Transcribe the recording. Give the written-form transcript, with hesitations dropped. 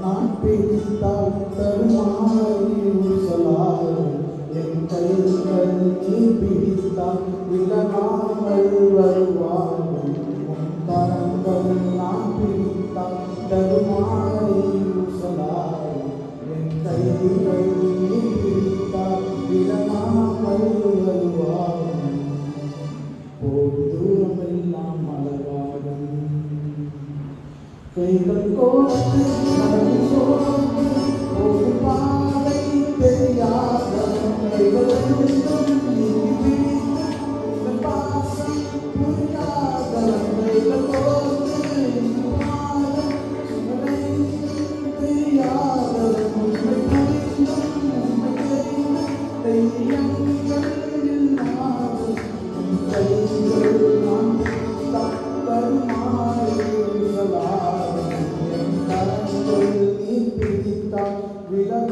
நான் பிடித்தால் தருமாறு என் கைகள் நீ பிடித்தால் விலகாமல் வருவார்கள் உன் கரங்கள் நான் பிடித்தால் தருமாறு என் கைகள் நீ பிடித்தால் விலகாமல் வருவார்கள் போது தூரமெல்லாம் அழகாகும் கைகள் கோர்த்து ஒரு பாதை தெரியாத பாசம் புரியாத தெரியாத விட